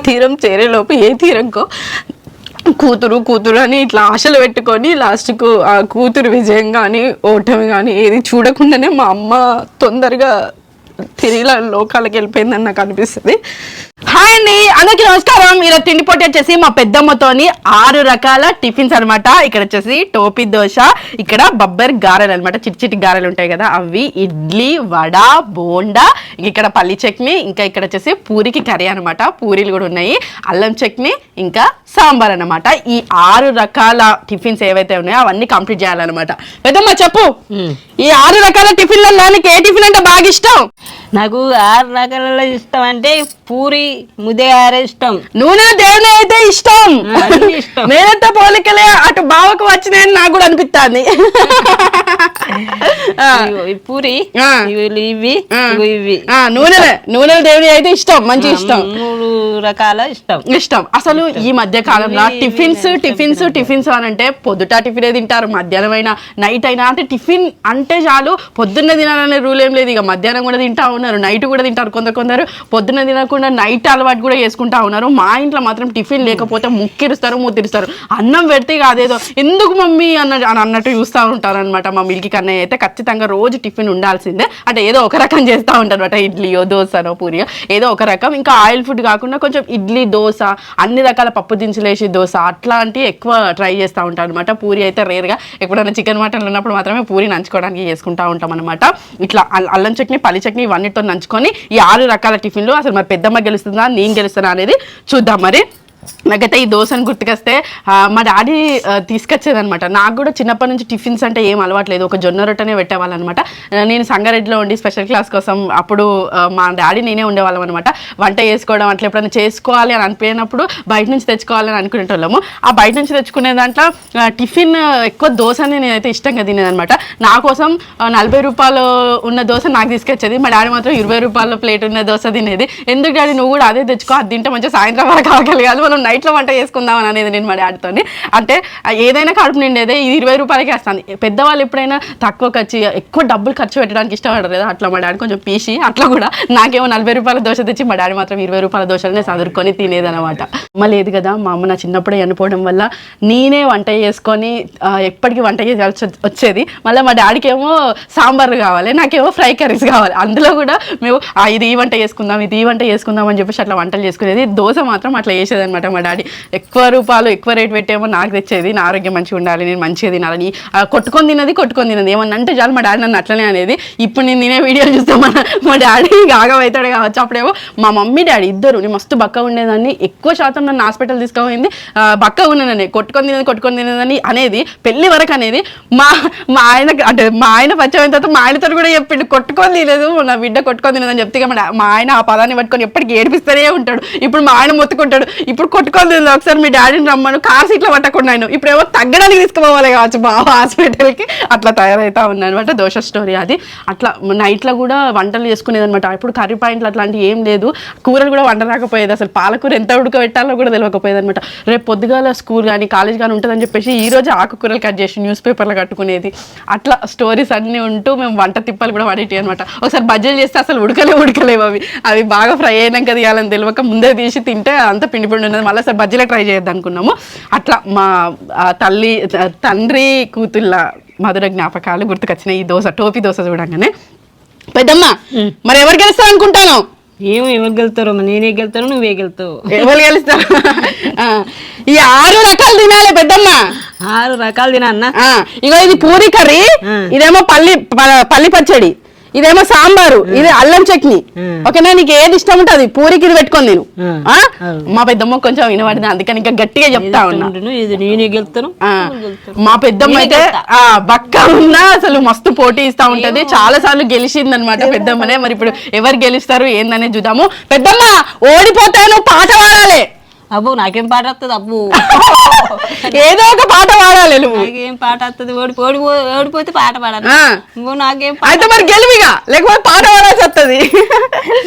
తీరం చేరేలోపు ఏ తీరంకో కూతురు కూతురు అని ఇట్లా ఆశలు పెట్టుకొని లాస్ట్కు ఆ కూతురు విజయం కానీ ఓటమి కానీ ఏది చూడకుండానే మా అమ్మ తొందరగా తిరిగి లోకాలకు వెళ్ళిపోయిందని నాకు అనిపిస్తుంది. హాయ్ అండి, అందరికీ నమస్కారం. ఇలా తిండి పొట్టి వచ్చేసి మా పెద్దమ్మతోని 6 రకాల టిఫిన్స్ అనమాట. ఇక్కడ వచ్చేసి టోపీ దోశ, ఇక్కడ బబ్బర్ గారెలు అనమాట, చిట్టి చిట్టి గారెలు ఉంటాయి కదా అవి, ఇడ్లీ, వడ, బోండా, ఇక్కడ పల్లి చట్నీ, ఇంకా ఇక్కడ వచ్చేసి పూరికి కర్రీ అనమాట, పూరీలు కూడా ఉన్నాయి, అల్లం చట్నీ, ఇంకా సాంబార్ అనమాట. ఈ 6 రకాల టిఫిన్స్ ఏవైతే ఉన్నాయో అవన్నీ కంప్లీట్ చేయాలన్నమాట. పెద్దమ్మ చెప్పు, ఈ 6 రకాల టిఫిన్లలో నీకు ఏ టిఫిన్ అంటే బాగా ఇష్టం? నాకు 6 రకాలలో ఇష్టం అంటే పూరి, ముద్దగారె ఇష్టం. నూనె దేవుని అయితే ఇష్టం. నేనంతా పోలికలే అటు బావకు వచ్చినాయని నాకు కూడా అనిపిస్తుంది. పూరి ఇవి నూనె దేవుని అయితే ఇష్టం, మంచి ఇష్టం. 3 రకాల ఇష్టం. అసలు ఈ మధ్య కాలంలో టిఫిన్స్ అని అంటే పొద్దుట టిఫిన్ తింటారు, మధ్యాహ్నం అయినా నైట్ అయినా. అంటే టిఫిన్ అంటే చాలు, పొద్దున్న తినాలనే రూల్ ఏం లేదు. ఇక మధ్యాహ్నం కూడా తింటా ఉన్నారు, నైట్ కూడా తింటారు. కొందరు పొద్దున్న తినకుండా నైట్ అలవాటు కూడా చేసుకుంటా ఉన్నారు. మా ఇంట్లో మాత్రం టిఫిన్ లేకపోతే ముత్తిరుస్తారు. అన్నం పెడితే అదేదో ఎందుకు మమ్మీ అన్నట్టు చూస్తూ ఉంటారు అనమాట. మా మిల్కి కన్నయ్య అయితే ఖచ్చితంగా రోజు టిఫిన్ ఉండాల్సిందే. అంటే ఏదో ఒక రకం చేస్తూ ఉంటారు అనమాట, ఇడ్లీయో దోశనో పూరియో ఏదో ఒక రకం. ఇంకా ఆయిల్ ఫుడ్ కాకుండా కొంచెం ఇడ్లీ, దోశ, అన్ని రకాల పప్పు దినుసులేసి దోశ అట్లాంటివి ఎక్కువ ట్రై చేస్తూ ఉంటారు అనమాట. పూరి అయితే రేర్గా, ఎప్పుడైనా చికెన్ మటన్లు ఉన్నప్పుడు మాత్రమే పూరి నంచుకోవడానికి చేసుకుంటూ ఉంటాం అనమాట. ఇట్లా అల్లం చట్నీ, పల్లి చట్నీ ఇవన్నిటితో నంచుకొని ఈ 6 రకాల టిఫిన్లు అసలు మరి పెద్దమ్మ గెలుస్తుందా నేను గెలుస్తున్నా అనేది చూద్దాం. మరి నాకైతే ఈ దోశను గుర్తుకొస్తే మా డాడీ తీసుకొచ్చేదనమాట. నాకు కూడా చిన్నప్పటి నుంచి టిఫిన్స్ అంటే ఏం అలవాట్లేదు, ఒక జొన్న రొట్టెనే పెట్టేవాళ్ళనమాట. నేను సంగారెడ్డిలో ఉండి స్పెషల్ క్లాస్ కోసం అప్పుడు మా డాడీ నేనే ఉండేవాళ్ళం అనమాట. వంట చేసుకోవడం అట్లా ఎప్పుడైనా చేసుకోవాలి అని అనిపోయినప్పుడు బయట నుంచి తెచ్చుకోవాలని అనుకునేటోళ్ళము. ఆ బయట నుంచి తెచ్చుకునే దాంట్లో టిఫిన్ ఎక్కువ దోశని నేనైతే ఇష్టంగా తినేదనమాట. నా కోసం 40 రూపాయలు ఉన్న దోశ నాకు తీసుకొచ్చేది, మా డాడీ మాత్రం 20 రూపాయల ప్లేట్ ఉన్న దోశ తినేది. ఎందుకు డాడీ నువ్వు కూడా అదే తెచ్చుకో, అది తింటే మంచిగా సాయంత్రం వరకు ఆగలిగాలి, మనం నైట్లో వంట చేసుకుందాం అనేది నేను మా డాడీతో. అంటే ఏదైనా కడుపు నిండేదే, ఇది 20 రూపాయలకే వస్తుంది. పెద్దవాళ్ళు ఎప్పుడైనా తక్కువ ఖర్చు ఎక్కువ డబ్బులు ఖర్చు పెట్టడానికి ఇష్టపడరు కదా, అట్లా మా డాడీ కొంచెం పీసి అట్లా కూడా నాకేమో 40 రూపాయల దోశ తెచ్చి మా డాడీ మాత్రం 20 రూపాయల దోశలనే చదువుకొని తినేదనమాట. అమ్మ లేదు కదా, మా అమ్మ నా చిన్నప్పుడే చనిపోవడం వల్ల నేనే వంట చేసుకొని ఎప్పటికీ వంట చేయాల్సి వచ్చేది. మళ్ళీ మా డాడీకి ఏమో సాంబార్లు కావాలి, నాకేమో ఫ్రై కర్రీస్ కావాలి. అందులో కూడా మేము ఇది ఈ వంట చేసుకుందాం, ఇది ఈ వంట చేసుకుందాం అని చెప్పేసి అట్లా వంటలు చేసుకునేది. దోశ మాత్రం అట్లా చేసేదనమాట. మా డాడీ ఎక్కువ రూపాయలు ఎక్కువ రేట్ పెట్టేమో నాకు తెచ్చేది. నా ఆరోగ్యం మంచిగా ఉండాలి, నేను మంచిగా తినాలని. కొట్టుకొని తినది ఏమన్నా అంటే చాలు మా డాడీ నన్ను అట్లనే అనేది. ఇప్పుడు నేను తినే వీడియోలు చూస్తే మా డాడీ ఆగమవుతాడు కావచ్చు. అప్పుడేమో మా మమ్మీ డాడీ ఇద్దరు నేను మస్తు బక్క ఉండేదాన్ని, ఎక్కువ శాతం నన్ను హాస్పిటల్ తీసుకుపోయింది బక్క ఉన్నదని, కొట్టుకొని తినేదని అనేది పెళ్లి వరకు అనేది. మా ఆయన పరిచయం తర్వాత మా ఆయనతో కూడా చెప్పిండు కొట్టుకొని తినలేదు, నా బిడ్డ కొట్టుకొని తినదని చెప్తే మా ఆయన ఆ పదాన్ని పట్టుకొని ఎప్పటికీ ఏడిపిస్తూనే ఉంటాడు. ఇప్పుడు మా ఆయన మొత్తుకుంటాడు, ఇప్పుడు కొట్టుకొని తినదు, ఒకసారి మీ డాడీని రమ్మను, కార్ సీట్లో పట్టకుండా ఆయన ఇప్పుడు ఏమో తగ్గడానికి తీసుకుపోవాలి కావచ్చు బావ హాస్పిటల్కి. అట్లా తయారవుతా ఉందనమాట దోశ స్టోరీ అది. అట్లా నైట్లో కూడా వంటలు చేసుకునేది అనమాట. ఇప్పుడు కర్రీ పాయింట్లు అట్లాంటివి ఏం లేదు, కూరలు కూడా వంట రాకపోయేది, అసలు పాలకూర ఎంత ఉడకబెట్టాలో కూడా తెలియకపోయేది అనమాట. రేపు పొద్దుగాల స్కూల్ కానీ కాలేజ్ కానీ ఉంటుందని చెప్పేసి ఈరోజు ఆకుకూరలు కట్ చేసి న్యూస్ పేపర్లో కట్టుకునేది. అట్లా స్టోరీస్ అన్నీ ఉంటూ మేము వంట తిప్పలు కూడా పడేటి అనమాట. ఒకసారి బజ్జీలు చేస్తే అసలు ఉడకలేవు అవి బాగా ఫ్రై అయినాక తీయాలని తెలియక ముందే తీసి తింటే అంత పిండి ఉన్నది. మళ్ళీ సార్ బజ్జీలో ట్రై చేద్దాం అనుకున్నాము. అట్లా మా తండ్రి కూతుళ్ళ మధుర జ్ఞాపకాలు గుర్తుకొచ్చినాయి ఈ దోశ, టోపీ దోశ చూడంగానే. పెద్దమ్మ మరి ఎవరు గెలుస్తారు అనుకుంటాను? ఎవరు గెలుతారో, నేనే గెలుతాను, నువ్వే గెలుతావు. ఎవరు గెలుస్తారు? ఈ 6 రకాలు తినాలి పెద్దమ్మ, 6 రకాలు తినా. ఇగో ఇది పూరి కర్రీ, ఇదేమో పల్లి పచ్చడి, ఇదేమో సాంబారు, ఇది అల్లం చట్నీ. ఓకేనా, నీకు ఏది ఇష్టం ఉంటుంది పూరికి ఇది పెట్టుకొని నేను. మా పెద్దమ్మ కొంచెం వినబడింది, అందుకని ఇంకా గట్టిగా చెప్తా ఉన్నా. మా పెద్దమ్మ అయితే బక్క ఉన్నా అసలు మస్తు పోటీ ఇస్తా ఉంటది, చాలా సార్లు గెలిచింది అనమాట పెద్దమ్మనే. మరి ఇప్పుడు ఎవరు గెలుస్తారు ఏందనే చూద్దాము. పెద్దమ్మ ఓడిపోతాను, పాట పాడాలి. అబ్బో నాకేం పాట వస్తుంది? అబ్బో ఏదో ఒక పాట పాడాలి నువ్వు. నాకేం పాట వస్తుంది? ఓడిపోతే పాట పాడాలి. నాకేం అయితే మరి గెలివిగా, లేకపోతే పాట పాడాల్సి వస్తుంది.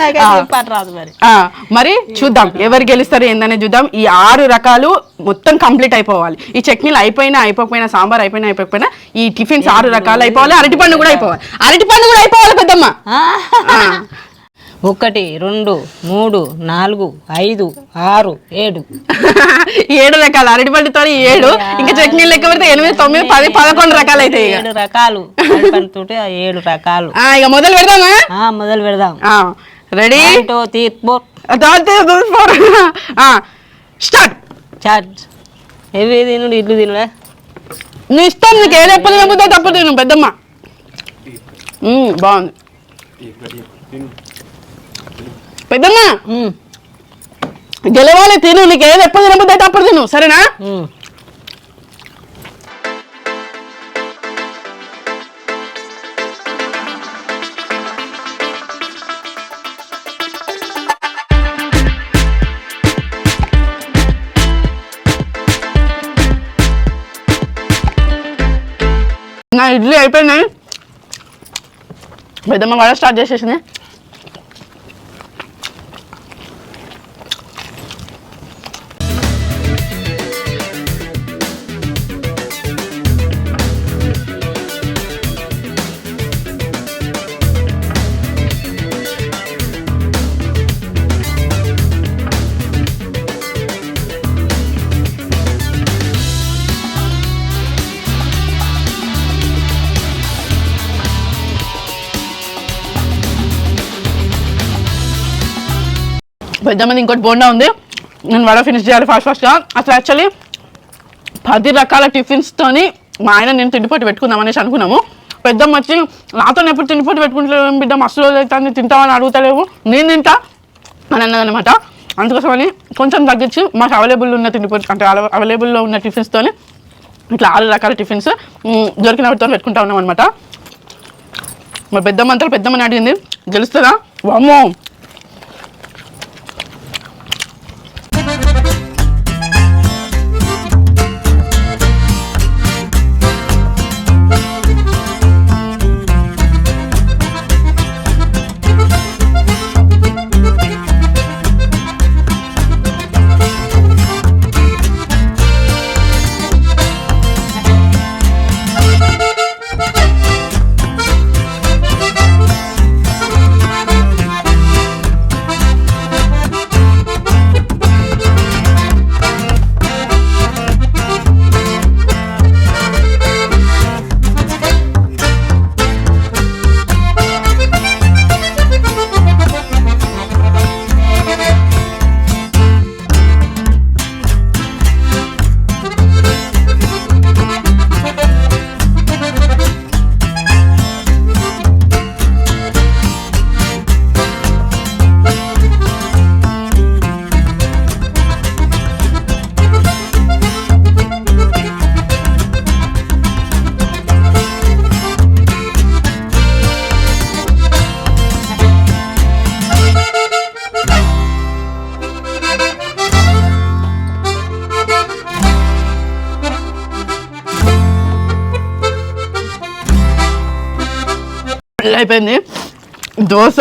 నాకేం పాట రాదు. మరి చూద్దాం ఎవరు గెలుస్తారు ఏందనే చూద్దాం. ఈ 6 రకాలు మొత్తం కంప్లీట్ అయిపోవాలి. ఈ చట్నీలు అయిపోయినా సాంబార్ అయిపోయినా ఈ టిఫిన్స్ 6 రకాలు అయిపోవాలి. అరటిపండు కూడా అయిపోవాలి పెద్దమ్మ. 1 2 3 4 5 6 7 7 రకాలు అరటిపండుతో 7 ఇంకా చట్నీ లెక్క పెడితే 8 9 10 11 రకాలు అయితే 7 రకాలు అరటిపండుతోటి 7 రకాలు. ఇక మొదలు పెడదామా? మొదలు పెడదాం. Ready start. చార్జ్ ఎవి తిను ఇడ్లు తినలే నీ ఇష్టం, నీకు ఏది ఎప్పుడు తినబుద్దో తప్పుడు తిను పెద్దమ్మ. బాగుంది పెద్దమ్మ, గెలవాలి తిను, నీకు ఏది ఎప్పుడు తినబుద్దో తప్పుడు తిను సరేనా? నా ఇడ్లీ అయిపోయినాయి, పెద్దమ్మ వడ స్టార్ట్ చేసేసింది. పెద్దమ్మది ఇంకోటి బోండా ఉంది, నేను వడ ఫినిష్ చేయాలి ఫాస్ట్గా. అసలు యాక్చువల్లీ 10 రకాల టిఫిన్స్తోని మా ఆయన నేను తిండిపోటు పెట్టుకుందాం అనేసి అనుకున్నాము. పెద్దమ్మ వచ్చి నాతో ఎప్పుడు తిండిపోటు పెట్టుకుంటలేవు బిడ్డ, మస్తు రోజులు అవుతుంది తింటామని అడుగుతలేవు, నేను తింటా అని అన్నదనమాట. అందుకోసమని కొంచెం తగ్గించి మాకు అవైలబుల్ ఉన్న తిండిపోటు అంటే అవైలబుల్లో ఉన్న టిఫిన్స్తోని ఇట్లా 6 రకాల టిఫిన్స్ దొరికిన వాటితో పెట్టుకుంటా ఉన్నాం అనమాట. మా పెద్దమ్మ అంతా పెద్దమ్మని అడిగింది, గెలుస్తుందా? వామ్మో అయిపోయింది. దోశ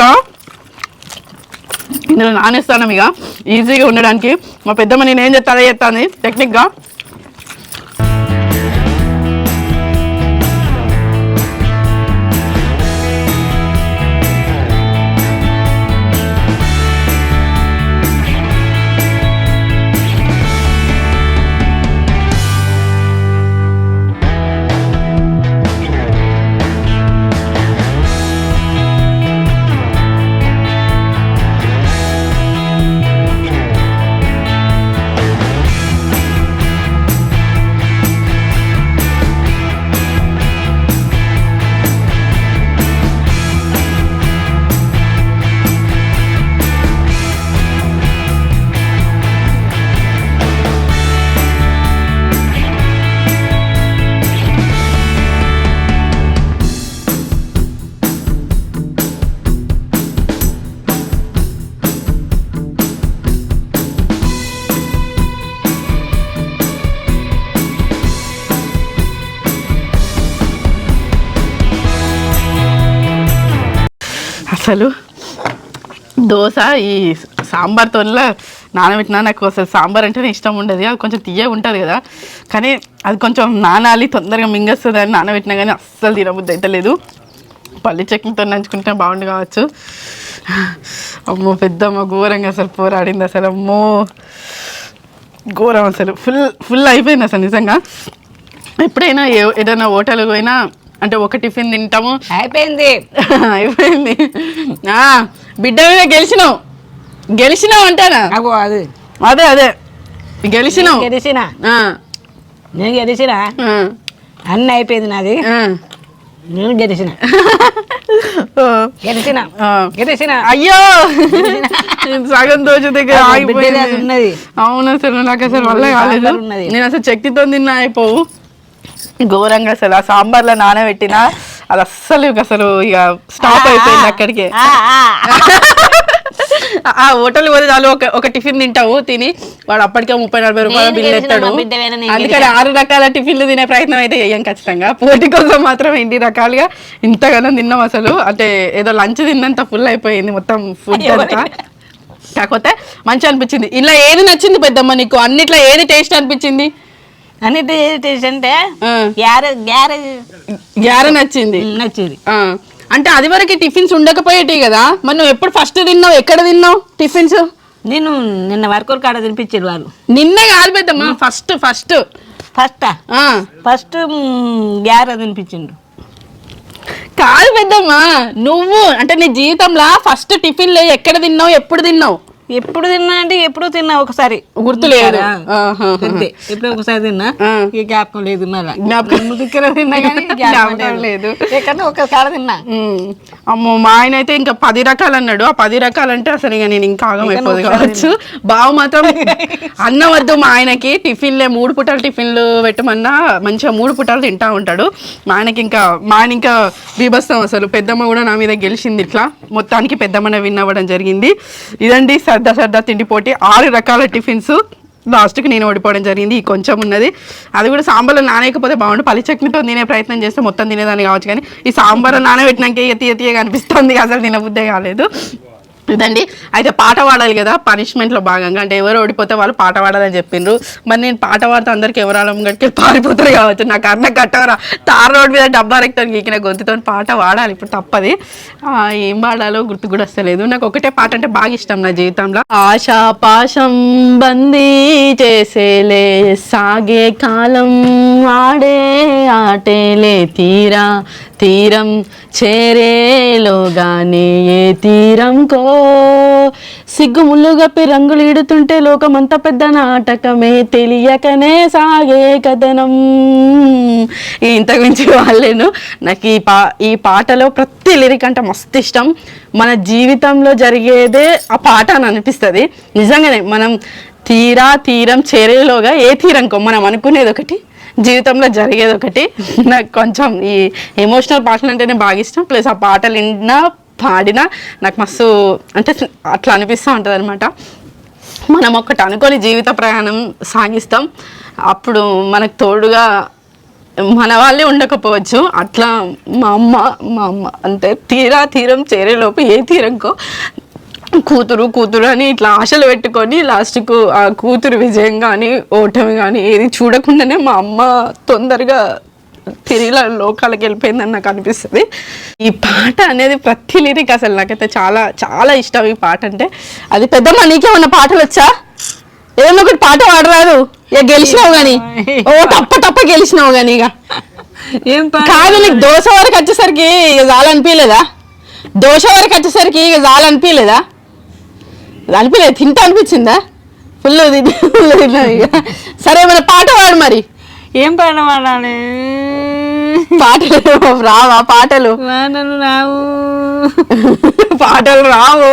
ఇందులో నానేస్తాను ఇక ఈజీగా ఉండడానికి. మా పెద్దమ్మ నేను ఏం చేస్తా అదే చేస్తాను టెక్నిక్గా. అసలు దోశ ఈ సాంబార్తో నానబెట్టినా నాకు అసలు సాంబార్ అంటేనే ఇష్టం ఉండదు. అది కొంచెం తీయగా ఉంటుంది కదా, కానీ అది కొంచెం నానాలి తొందరగా మింగేస్తుంది అని నానబెట్టినా కానీ అస్సలు తినబుద్ధి అయితే లేదు. పల్లి చట్నీతో నంచుకుంటే బాగుండు కావచ్చు. అమ్మో పెద్దమ్మ ఘోరంగా అసలు పోరాడింది అసలు. అమ్మో ఘోరం అసలు ఫుల్ అయిపోయింది అసలు నిజంగా. ఎప్పుడైనా ఏదైనా హోటల్కి పోయినా అంటే ఒక టిఫిన్ తింటాము అయిపోయింది. బిడ్డ మీద గెలిచినావు అంటారా? అదే గెలిచినావు. నేను గెలిచిన అన్నీ అయిపోయింది నాది. నేను గెలిచిన అయ్యో సగం దోశ దగ్గర ఆగిపోయింది. అవును అసలు నాకు అసలు వల్ల కాలేదు. నేను అసలు చట్నీతో తిన్నా అయిపోవు. ఘోరంగా అసలు ఆ సాంబార్లో నానబెట్టినా అది అసలు ఇక స్టాప్ అయిపోయింది అక్కడికే. ఆ హోటల్ పోతే చాలు ఒక టిఫిన్ తింటావు, తిని వాడు అప్పటికే 30-40 రూపాయల బిల్లు ఎత్తాడు. అందుకని 6 రకాల టిఫిన్లు తినే ప్రయత్నం అయితే చెయ్యం ఖచ్చితంగా. పోటీ కోసం మాత్రం ఎన్ని రకాలుగా ఇంతగానో తిన్నాం అసలు. అంటే ఏదో లంచ్ తిన్నంత ఫుల్ అయిపోయింది మొత్తం ఫుడ్ అంతా. కాకపోతే మంచి అనిపించింది. ఇలా ఏది నచ్చింది పెద్దమ్మ నీకు? అన్నిట్లో ఏది టేస్ట్ అనిపించింది? అన్నిటి టేస్ట్ అంటే గ్యారె నచ్చింది. అంటే అది వరకు టిఫిన్స్ ఉండకపోయేటివి కదా, మరి నువ్వు ఎప్పుడు ఫస్ట్ తిన్నావు? ఎక్కడ తిన్నావు టిఫిన్స్? నేను నిన్న వరకు కాడ తినిపించారు వాళ్ళు. నిన్నే కాదు పెద్దమ్మా, ఫస్ట్ గ్యారె తినిపించిండు. కాదు పెద్దమ్మా, నువ్వు అంటే నీ జీవితంలో ఫస్ట్ టిఫిన్లు ఎక్కడ తిన్నావు, ఎప్పుడు తిన్నావు? ఎప్పుడు తిన్నా అంటే ఎప్పుడు తిన్నా, ఒకసారి గుర్తులేదు. ఎప్పుడు ఒకసారి తిన్నా, జ్ఞాపకం లేదు. లేదు, ఒకసారి తిన్నా. అమ్మో మా ఆయన అయితే ఇంకా 10 రకాలు అన్నాడు. ఆ 10 రకాలు అంటే అసలు ఇక నేను ఇంకా ఆగం అయిపోదు కావచ్చు. బావు మాత్రం అన్నం వద్దు మా ఆయనకి, టిఫిన్లే 3 పూటలు టిఫిన్లు పెట్టమన్నా మంచిగా 3 పూటలు తింటా ఉంటాడు. మా ఆయన ఇంకా బీభత్సం అసలు. పెద్దమ్మ కూడా నా మీద గెలిచింది. ఇట్లా మొత్తానికి పెద్దమ్మనే విన్ అవ్వడం జరిగింది. ఇదండి సరదా తిండి పోటీ. 6 రకాల టిఫిన్స్. లాస్ట్కి నేను ఓడిపోవడం జరిగింది. కొంచెం ఉన్నది, అది కూడా సాంబార్లో నానేయకపోతే బాగుండు. పల్లి చట్నీతో తినే ప్రయత్నం చేస్తే మొత్తం తినేదాన్ని కావచ్చు, కానీ ఈ సాంబార్ నానబెట్టినాక తీయగా అనిపిస్తుంది, అసలు తినబుద్దే కాలేదు. ఇదండి. అయితే పాట పాడాలి కదా పనిష్మెంట్లో భాగంగా. అంటే ఎవరు ఓడిపోతే వాళ్ళు పాట పాడాలని చెప్పిండ్రు. మరి నేను పాట పాడితే అందరికి ఎవరాలం గడికి పారిపోతారు కావచ్చు. నాకు అన్న కట్టవరా తార్ రోడ్ మీద డబ్బా రెక్తాను గీకిన గొంతుతో పాట పాడాలి, ఇప్పుడు తప్పది. ఏం పాడాలో గుర్తు కూడా వస్తలేదు. నాకు ఒకటే పాట అంటే బాగా ఇష్టం నా జీవితంలో. ఆశా పాశం బందీ చేసేలే సాగే కాలం ఆడే ఆటేలే తీరం చేరేలోగానే ఏ తీరంకో సిగ్గుముళ్ళు గప్పి రంగులు ఈడుతుంటే లోకమంత పెద్ద నాటకమే తెలియకనే సాగే కథనం. ఇంతకు మించి వాళ్ళేను. నాకు ఈ పాటలో ప్రతి లిరిక్ అంటే మస్తు ఇష్టం. మన జీవితంలో జరిగేదే ఆ పాట అని అనిపిస్తుంది నిజంగానే. మనం తీరం చేరేలోగా ఏ తీరంకో మనం అనుకునేది ఒకటి, జీవితంలో జరిగేది ఒకటి. నాకు కొంచెం ఈ ఎమోషనల్ పాటలు అంటేనే బాగా ఇష్టం. ప్లస్ ఆ పాటలు విన్నా పాడినా నాకు మస్తు అంటే అట్లా అనిపిస్తూ ఉంటుంది అనమాట. మనం ఒకటి అనుకొని జీవిత ప్రయాణం సాగిస్తాం, అప్పుడు మనకు తోడుగా మన వాళ్ళే ఉండకపోవచ్చు. అట్లా మా అమ్మ అంతే తీరం చేరేలోపు ఏ తీరంకో కూతురు అని ఇట్లా ఆశలు పెట్టుకొని లాస్ట్కు ఆ కూతురు విజయం కానీ ఓటమి కానీ ఏది చూడకుండానే మా అమ్మ తొందరగా తిరిగి లోకాలకు వెళ్ళిపోయిందని నాకు అనిపిస్తుంది. ఈ పాట అనేది ప్రతి లిరిక్ అసలు నాకైతే చాలా చాలా ఇష్టం ఈ పాట అంటే. అది పెద్దమ్మ నీకేమన్నా పాటలు వచ్చా? ఏదన్నా ఒకటి పాట పాడరాదు. ఇక గెలిచినావు కానీ తప్ప గెలిచినావు కానీ ఇక ఏం కాదు. నీకు దోశ వరకు వచ్చేసరికి ఇక చాలనిపించలేదా? అనిపించలేదు, తింటా అనిపించిందా? ఫుల్ తిన్నా ఇక. సరే మన పాట పాడు మరి. ఏం పాట పాడాలి? పాటలు రావా? పాటలు రావు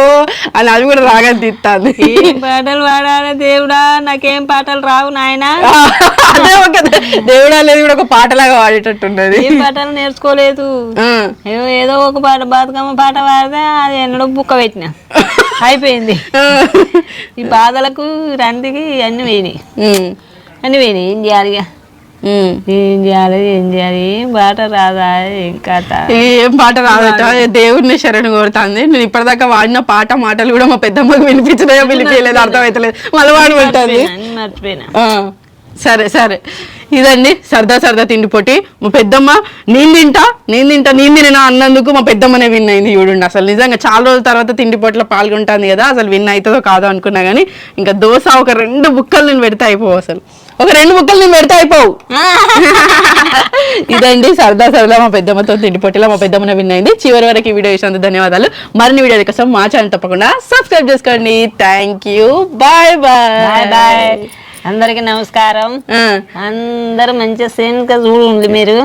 అని అది కూడా రాగానే తిట్టాలి. ఏం పాటలు పాడాలి దేవుడా? నాకేం పాటలు రావు నాయనా. అదే ఒక దేవుడా అనేది కూడా ఒక పాటలాగా పాడేటట్టున్నది. ఏం పాటలు నేర్చుకోలేదు. ఏదో ఒక పాట బతుకమ్మ పాట పాడితే అది ఎన్నడో బుక్క పెట్టినా అయిపోయింది. ఈ బాధలకు రందికి అన్ని పోయినాయి. ఏం చేయాలి? ఏం చేయాలి? ఏం పాట రాదా? ఏం పాట రాదట. దేవుడిని శరణు కోరుతాంది. నేను ఇప్పటిదాకా వాడిన మాటలు కూడా మా పెద్దమ్మకు వినిపించలేదు, అర్థమైతలేదు. మళ్ళీ వాడు పెట్టాలి. మర్చిపోయినా. సరే ఇదండి సరదా సరదా తిండి పోటీ. మా పెద్దమ్మ నేను తినా అన్నందుకు మా పెద్దమ్మనే విన్ అయింది. చూడండి అసలు నిజంగా చాలా రోజుల తర్వాత తిండి పోటీలో పాల్గొంటుంది కదా, అసలు విన్ అవుతుందో కాదో అనుకున్నా కానీ ఇంకా దోశ ఒక 2 బుక్కలు నేను పెడితే అయిపోవు, అసలు ఒక 2 బుక్కలు నేను పెడితే అయిపోవు. ఇదండి సరదా సరదా మా పెద్దమ్మతో తిండి పోటీలో మా పెద్దమ్మనే విన్ అయింది. చివరి వరకు ఈ వీడియో చూసినందుకు ధన్యవాదాలు. మరిన్ని వీడియోల కోసం మా ఛానల్ తప్పకుండా సబ్స్క్రైబ్ చేసుకోండి. Thank you. Bye bye bye. అందరికి నమస్కారం. అందరు మంచిగా సేన్గా చూడండి. మీరు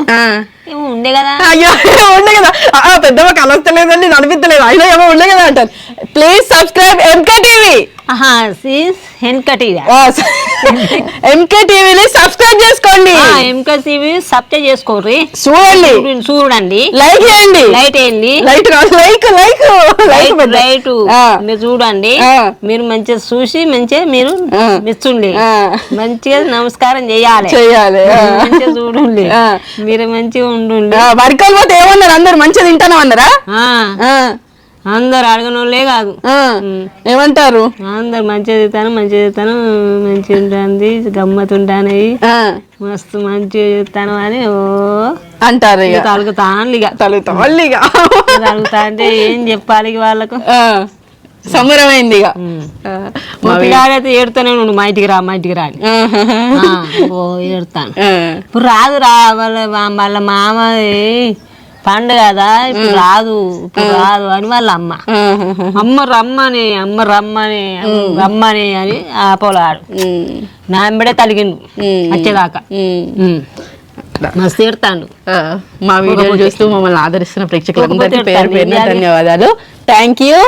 ఉండే కదా, అయ్యో ఉండే కదా, పెద్దమ్మ కలస్తలేదండి అనిపించలేదు, అయినా ఏమో ఉండే కదా అంటారు. Please subscribe M K TV. M K టీవీని సబ్స్క్రైబ్ చేసుకోండి. ఎంకే టీవీ సబ్స్క్రైబ్ చేసుకోండి. చూడండి, లైక్ చేయండి. లైట్ మీరు చూడండి. మీరు మంచిగా చూసి మంచిగా మీరు మెచ్చుండి, మంచిగా నమస్కారం చేయాలి. మంచిగా చూడండి, మీరు మంచిగా ఉండండి. వర్కలు పోతే ఏమన్నారు అందరు మంచిగా తింటాను అన్నారా? అందరు అడగనోళ్ళే కాదు, ఏమంటారు అందరు మంచిగా తింటాను మంచిగా ఉంటుంది, గమ్మతుంటాను, మస్తు మంచిగా చెప్తాను అని ఓ అంటారు. తలుగుతా అంటే ఏం చెప్పాలి వాళ్ళకు? సమరమైంది. ఇక మా పిల్లాడైతే ఏడుతానే ఉండు, మా ఇంటికి రా అని ఏడుతాను. ఇప్పుడు రాదు వాళ్ళ మామ పండు కదా, ఇప్పుడు రాదు అని వాళ్ళ అమ్మ రమ్మని అని ఆపోలాడు. నా ఎంబడే తలిగిండు వచ్చేదాకా మస్తు ఏడుతాడు. మా వీడియో చూస్తూ మమ్మల్ని ఆదరిస్తున్న ప్రేక్షకులందరికీ పేరు పేరున ధన్యవాదాలు. Thank you.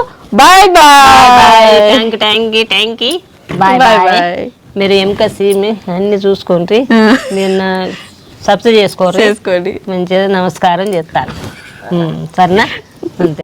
Bye bye. Thank you. Bye. మీరు ఎంకసి అన్ని చూసుకోండి, మీరు సబ్స్క్రైబ్ చేసుకోండి, మంచిగా నమస్కారం చేస్తారు. సరేనా? అంతే.